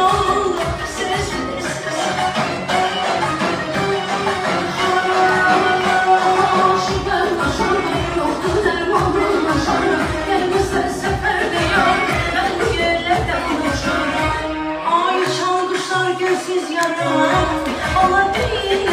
oldu sessiz. Şuradan aşağıda yoktu dermanın aşağıda. Gelmezse seferde yar, ben bu yerlerden boşarım. Ay çalmışlar gözsüz yarım, ola değil.